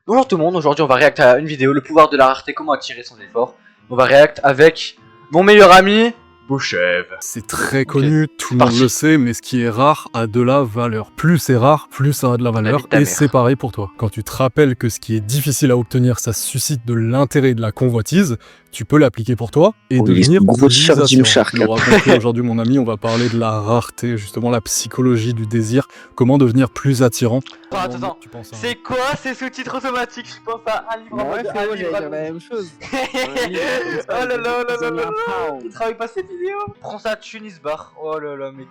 Bonjour tout le monde, aujourd'hui on va réact à une vidéo, le pouvoir de la rareté, comment attirer sans effort. On va réact avec mon meilleur ami, Bouchev. C'est très connu, tout le monde parti. le sait, mais ce qui est rare a de la valeur. Plus c'est rare, plus ça a de la valeur, vie de ta et mère. c'est pareil pour toi. Quand tu te rappelles que ce qui est difficile à obtenir, ça suscite de l'intérêt et de la convoitise, tu peux l'appliquer pour toi et devenir gros plus t-shirt attirant. Gymshark. Tu l'auras compris aujourd'hui mon ami, on va parler de la rareté, justement la psychologie du désir, comment devenir plus attirant. Attends, Tu penses à... c'est quoi ces sous-titres automatiques? Je pense à un livre en Ouais, mode frérot, un livre j'allais à dire la même chose. Oh là là là là là là. Un Il travaille pas ces vidéos. Prends ça à Tunis bar. Oh là là mec.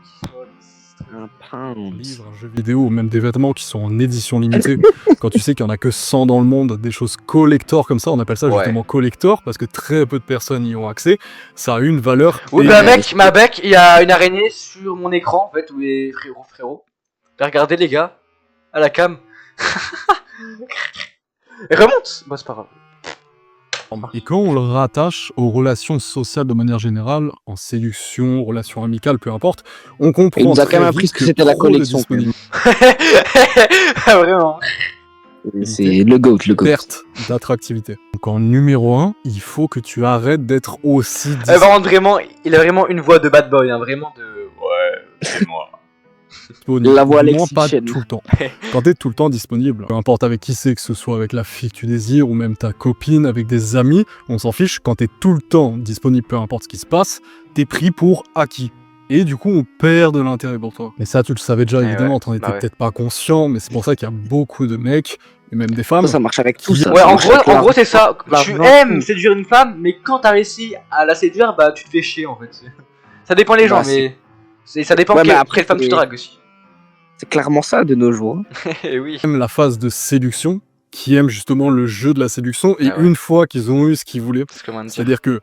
Un pound. livres, un jeu vidéo ou même des vêtements qui sont en édition limitée, quand tu sais qu'il y en a que 100 dans le monde, des choses collector comme ça, on appelle ça Ouais. justement collector parce que très peu de personnes y ont accès, ça a une valeur. Oui et- bah mec, ma bec, il y a une araignée sur mon écran en fait, où est frérot. Regardez les gars, à la cam. Et remonte. Bah c'est pas grave. Et quand on le rattache aux relations sociales de manière générale, en séduction, relations amicales, peu importe, on comprend. Il nous a très quand même vite appris ce que c'était la trop de collection, disponibilité, Vraiment. C'est le GOAT, le GOAT. perte d'attractivité. Donc en numéro 1, il faut que tu arrêtes d'être aussi Par contre vraiment, il a vraiment une voix de bad boy, hein, vraiment de... Ouais, c'est moi. disponible. La voix Du moins, Alexis pas Chen. tout le temps. Quand t'es tout le temps disponible, peu importe avec qui c'est, que ce soit avec la fille que tu désires ou même ta copine, avec des amis, on s'en fiche. Quand t'es tout le temps disponible, peu importe ce qui se passe, t'es pris pour acquis. Et du coup, on perd de l'intérêt pour toi. Mais ça, tu le savais déjà, Eh évidemment, ouais, t'en étais bah ouais. peut-être pas conscient, mais c'est pour ça qu'il y a beaucoup de mecs, et même des femmes. Ça marche avec tout Qui- ça. Ouais, ça en marche avec gros c'est ça. l'argent, Tu tout. aimes séduire une femme, mais quand t'as réussi à la séduire, bah tu te fais chier en fait. Ça dépend les gens, Bah, mais ça dépend Ouais, mais quelle, après, quelle femme tu c'est- dragues aussi. C'est clairement ça de nos jours. Eh oui. Aiment la phase de séduction, qui aiment justement le jeu de la séduction, et Ah ouais. une fois qu'ils ont eu ce qu'ils voulaient, Parce que comment dire. c'est-à-dire que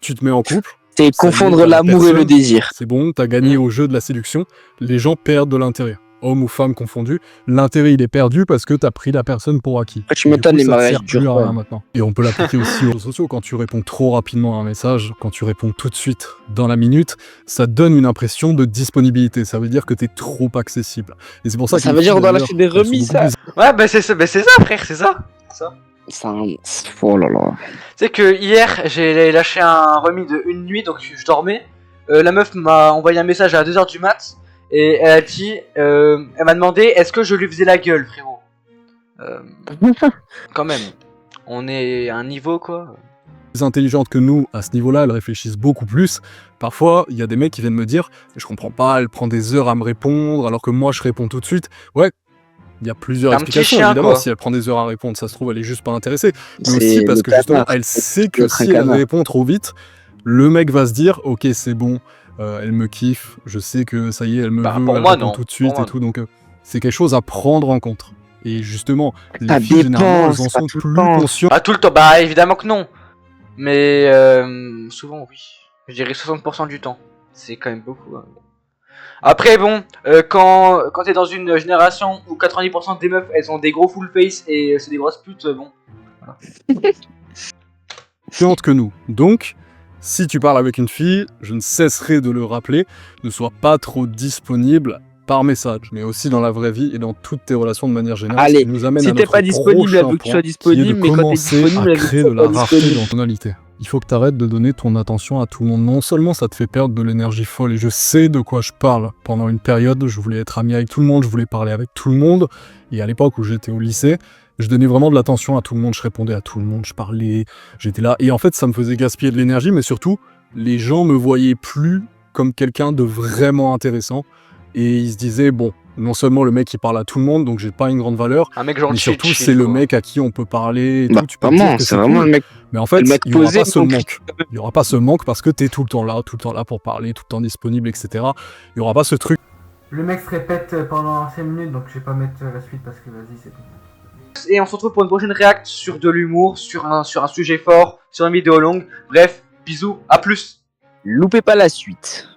tu te mets en couple, C'est Ça y est, confondre t'as la l'amour et le personne. désir. c'est bon, t'as gagné au jeu de la séduction, les gens perdent de l'intérêt. Hommes ou femmes confondus, l'intérêt il est perdu parce que t'as pris la personne pour acquis. Après, tu Et du m'étonnes, coup, les ça te mariages sert plus durent à pas. rien maintenant. Et on peut l'appliquer aussi aux réseaux sociaux. Quand tu réponds trop rapidement à un message, quand tu réponds tout de suite dans la minute, ça donne une impression de disponibilité. Ça veut dire que t'es trop accessible. Et c'est pour ça que Ça les veut dire filles, dans la d'ailleurs, file des elles sont remises, beaucoup ça. plus Ouais, bah c'est ça frère, c'est ça. C'est un... Oh là là. Tu sais que hier, j'ai lâché un remis de une nuit, donc je dormais. La meuf m'a envoyé un message à 2h du mat. Et elle a dit, elle m'a demandé est-ce que je lui faisais la gueule, frérot. Quand même, on est à un niveau quoi. intelligentes que nous, à ce niveau-là, elles réfléchissent beaucoup plus. Parfois, il y a des mecs qui viennent me dire « Je comprends pas, elle prend des heures à me répondre, alors que moi, je réponds tout de suite. » Ouais, il y a plusieurs Un petit explications, chien, évidemment. quoi. Si elle prend des heures à répondre, ça se trouve, elle est juste pas intéressée. Mais C'est aussi parce le que justement, canard. elle sait que L'autre, un si elle canard. répond trop vite, le mec va se dire « Ok, c'est bon, elle me kiffe, je sais que ça y est, elle me Bah, veut, pour elle moi, répond non. tout de suite Pour moi, et tout. » Donc, c'est quelque chose à prendre en compte. Et justement, Ça les filles, généralement, dépend, elles en c'est pas sont tout le plus temps. conscientes. Ah tout le temps, bah évidemment que non. Mais souvent oui. Je dirais 60% du temps. C'est quand même beaucoup. Hein. Après bon, quand t'es dans une génération où 90% des meufs elles ont des gros full face et c'est des grosses putes, bon. Consciente que nous. Donc, si tu parles avec une fille, je ne cesserai de le rappeler, ne sois pas trop disponible par message, mais aussi dans la vraie vie et dans toutes tes relations de manière générale. Allez, ce qui nous amène si à t'es notre pas disponible, elle prochain veut que tu point, sois qui est disponible, de mais quand t'es commencer disponible, à elle veut que créer tu de sois la pas rareté disponible. dans ton tonalité. Il faut que tu arrêtes de donner ton attention à tout le monde. Non seulement ça te fait perdre de l'énergie folle, et je sais de quoi je parle. Pendant une période, je voulais être ami avec tout le monde, je voulais parler avec tout le monde, et à l'époque où j'étais au lycée, je donnais vraiment de l'attention à tout le monde, je répondais à tout le monde, je parlais, j'étais là. Et en fait, ça me faisait gaspiller de l'énergie, mais surtout, les gens me voyaient plus comme quelqu'un de vraiment intéressant. Et ils se disaient, bon, non seulement le mec il parle à tout le monde, donc j'ai pas une grande valeur, Un mec gentil. mais surtout chill, c'est le quoi. mec à qui on peut parler et Bah, tout. Tu peux te dire vraiment, que c'est vraiment cool. le mec. Mais en fait, le mec il n'y aura posé, pas ce donc- manque. Il n'y aura pas ce manque parce que tu es tout le temps là pour parler, tout le temps disponible, etc. Il n'y aura pas ce truc. Le mec se répète pendant 5 minutes, donc je vais pas mettre la suite parce que vas-y, c'est bon. Et on se retrouve pour une prochaine réact sur de l'humour, sur un sujet fort, sur une vidéo longue. Bref, bisous, à plus. Loupez pas la suite.